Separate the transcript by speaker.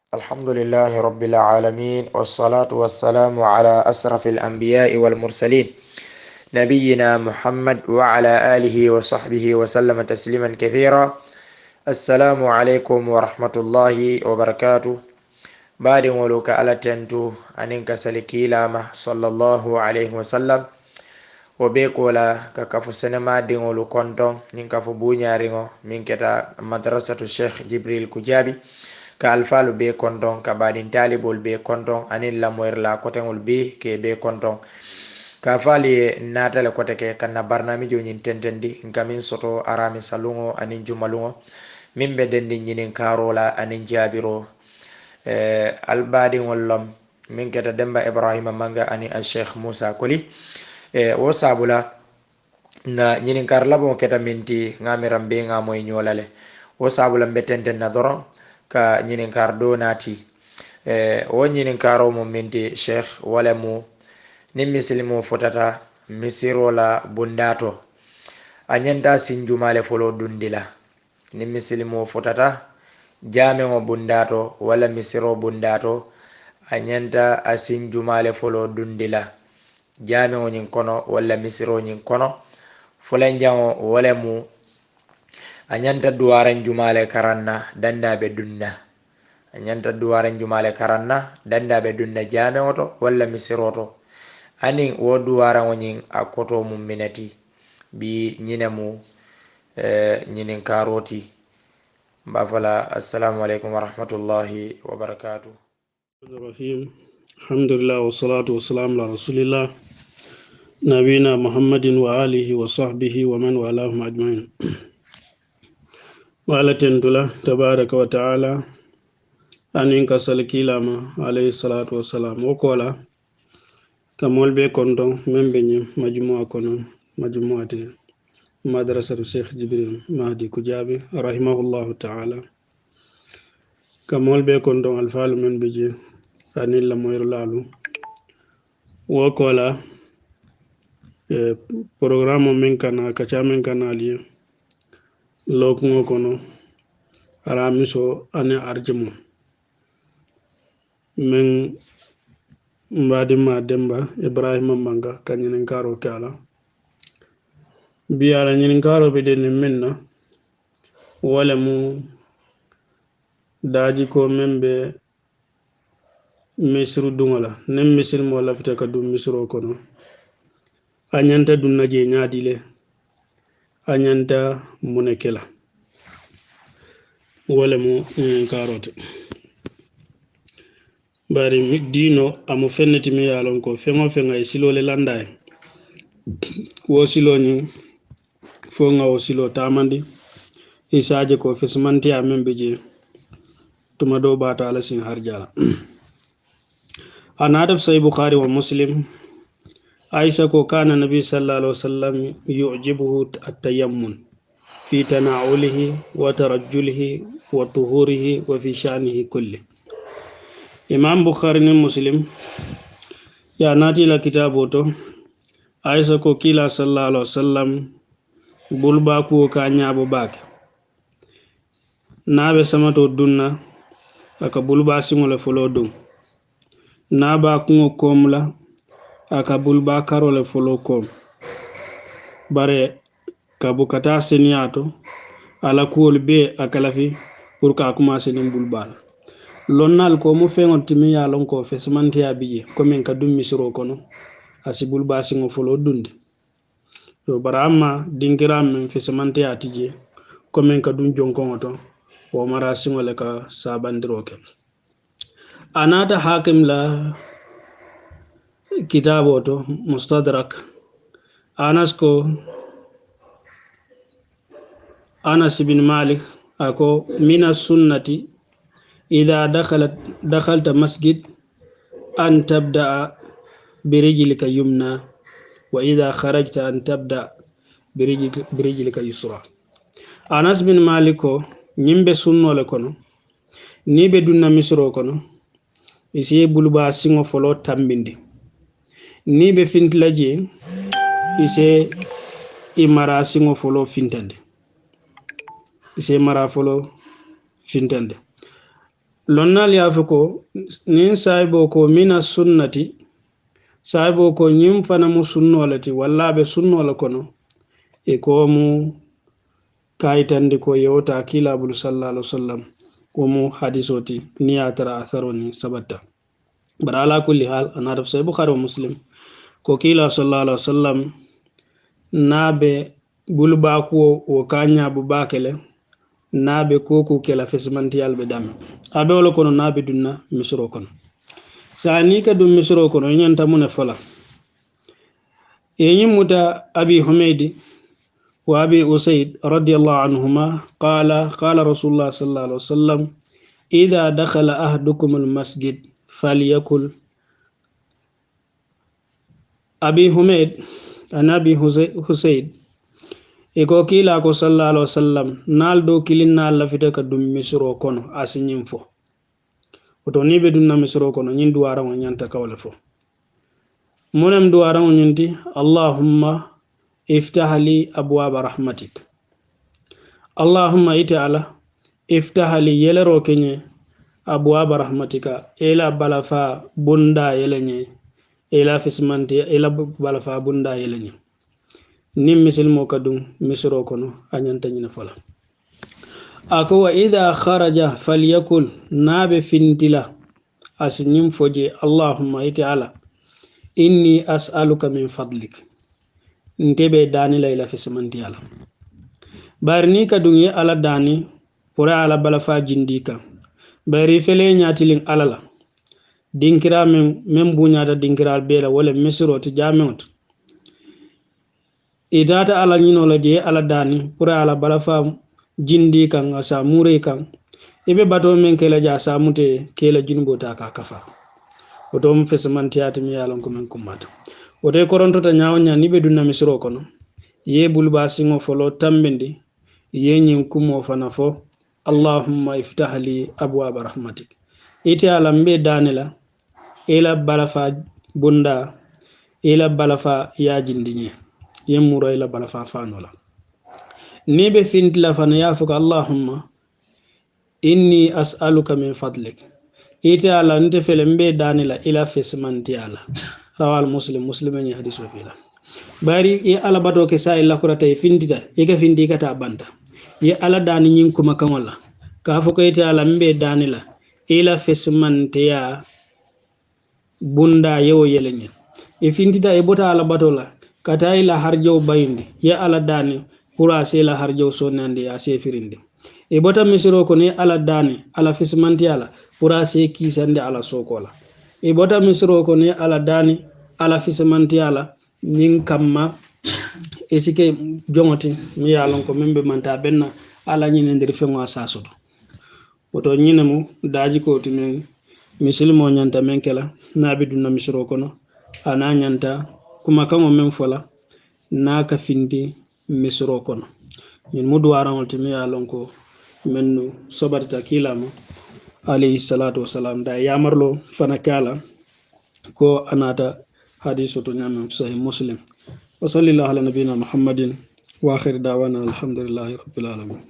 Speaker 1: الحمد لله رب العالمين والصلاة والسلام على أشرف الأنبياء والمرسلين نبينا محمد وعلى آله وصحبه وسلم تسليما كثيرا. السلام عليكم ورحمة الله وبركاته. بعد ولوك على تنتو أنك سلكي لامه صلى الله عليه وسلم وبيقولا ككفو سينما دينولو كونتون نكفو بونيارينو من كتا مدرسة الشيخ جبريل كجابي ka alfalu be konton ka badin talibol be konton anin lamoyr la kotengol be ke be konton ka fali natale kote ke kanna barnamijo nyin tentendi ngamin soto arami salungo anin jumalungo min be dendi nyinin karola anin jabiro albadi ngollom min keta demba ibrahima manga ani al sheikh musa koli wo sabula na nyinin kar labo keta minti ngamiram be ngamoy nyolale wo sabula be tenten na doron ka ñininkar do naati wo ñininkaro mo minti cheikh wala mu ni misilimo fotata misiro la bundato a ñanta sinjumale folo dundila ni misilimo fotata jameo bundato wala misiro bundato a ñanta a sinjumale folo dundila jameo ñin kono wala misiro ñin kono fulan jango wala mu a ñanta duwaran jumale karanna dandaɓe dunna a ñanta duwaran jumale karanna dandaɓe dunna jame oto walla misiroto anin wo duwaran o ñin a koto mum minati bi ñine mu ñinin karoti mbafala. Assalamu alaikum warahmatullahi wabarakatuh.
Speaker 2: Rahim. Alhamdulillah wassalatu wassalamu ala rasulillah nabina muhammadin wa alihi wa sahbihi wa man walahum ajmain. Wala tendula tabaraka wa ta'ala anin ka salkilama alayhi salatu wassalam o kola kamol be kondon membe ni majmu'a kono majmu'ati madrasatu sheikh jibril mahdi kujabi rahimahullahu ta'ala kamol be kondon alfalu men beje anin la moyr lalu wo kola programme men kana kacha men kana liye lokungo kono aramiso ane arjimo men mbadima demba ibrahima manga kanyinin karo kala biara nyinin karo be den minna wala mu daji ko membe misru dungala nem misil mo lafta ka dum misro kono anyanta dunna je nyaadile anyanta munekela wala mu karote bari dino amu fenneti mi yalon ko fengo fenga e silole landay wo silo ni fo nga wo silo tamandi isaje ko fesmanti amembe je tuma do bata ala sin harjala anadaf say bukhari wa muslim aisha ko kana nabi sallallahu alaihi wasallam yu'jibuhu at-tayammun في تناوله وترجله وطهوره وفي شأنه كله. إمام بخاري مسلم يا ناتي لا كتابوتو عائشة كو كيلا صلى الله عليه وسلم بولبا كو كانيا ابو باك نابه سماتو دوننا aka bulba singole folo dum naba ko komla aka bulba karole folo kom bare kabukata seniato ala kuol be akalafi pour ka commencer nim bulbal lonnal ko mo fengon timi ya lon ko fesmanti abiye comme ka dum misro kono asi bulba singo folo dunde to barama dingiram men fesmanti atije comme ka dum jonkon to o mara singo le ka sabandiro ke anata hakim la kitabo to mustadrak anas ko أنس بن مالك أكو من السنة إذا دخلت مسجد أن تبدأ برجلك يمنى وإذا خرجت أن تبدأ برجلك يسرى. أنس بن مالك نيمبي سنة لكونو نيبي دون مصر كونو إسي بلبا سينو فلو تامبندي نيبي فينت لاجي إسي إمارا سينو فلو فينتاندي ise mara folo fintande lonnal yafe ko nin sahibo ko mina sunnati sahibo ko ñim fana mu sunnolati walla ɓe sunnola kono e ko mu kayitandi ko yewta kilabulu sallallahu alaihi wasallam ko mu hadisoti ni ya tara atharoni sabatta bara ala kulli hal anata sahih bukhari wa muslim ko kila sallallahu alaihi wasallam nabe bulba ko o kanya bu bakele nabe koko kela fesmanti albe dam abe wala kono nabe dunna misro kono sani ka dum misro kono nyanta mun fala yenyi muta abi humaydi wa abi usayd radiyallahu anhuma qala rasulullah sallallahu alaihi wasallam idha dakhala ahadukum almasjid falyakul abi humayd anabi husayd iko kila ko sallallahu alaihi wasallam nal do kilin nal lafita ka dum misro kono asinyin fo oto ni be dunna misro kono nyin duwara on nyanta kawle fo munem duwara on nyinti allahumma iftah li abwaab rahmatik allahumma ita iftah li yelero kenye abwaab rahmatika ila balafa bunda yelenye ila fismanti ila balafa bunda yelenye nim misilmo kadum misro kono anyanta nyina fala ako wa idha kharaja falyakul nabe fintila asnyim foje allahumma ita inni as'aluka min fadlik ntebe dani layla fismanti ala barni kadum ye ala dani pura ala balafa jindika bari fele nyatilin alala dinkira men buñata dinkiral bela wala misro ti jamewt idata ala ñino la je ala dani pour ala balafa jindi kan asa mure kan ibe bato men kela ja samute kela junbo ta ka kafa oto mo fesmantiyati mi yalon ko men kumata oto koronto ta nyawnya ni be dunna misro kono ye bulba singo folo tambindi ye nyin kumo fana fo allahumma iftah li abwaab rahmatik ite ala mbe danila ila balafa bunda ila balafa yajindinye yemuro ila balafa fanola ni be fintila fana yafuka allahumma inni as'aluka min fadlik ite ala nte fele mbe danila ila fesmanti ala rawal muslimen ni hadiso fila bari ye ala bato ke sa illa kurata e fintita e ka finti kata banta ye ala dani nyin kuma kamola ka fo ko ite ala mbe danila ila fesmanti ya bunda yewo yelenye e fintita e bota ala batola kata ila harjo bayindi ya ala dani pura se la harjo sonande ya se firinde e bota misiro ko ne ala dani ala fismanti ala pura se kisande ala sokola e bota misiro ko ne ala dani ala fismanti ala nin kamma e sike jongoti mi yalon ko membe manta benna ala nyine ndir fenwa sasudo oto nyine mu daji ko timen misilmo nyanta men kala nabi dunna misiro kono ana nyanta kuma kamo men fola naka findi misro kono min muduwaran ultimi yalon ko mennu sobarta kilama alayhi salatu wassalam da yamarlo fana kala ko anata hadisu to nyam sahih muslim wa sallallahu ala nabina muhammadin wa akhir da'wana alhamdulillahi rabbil alamin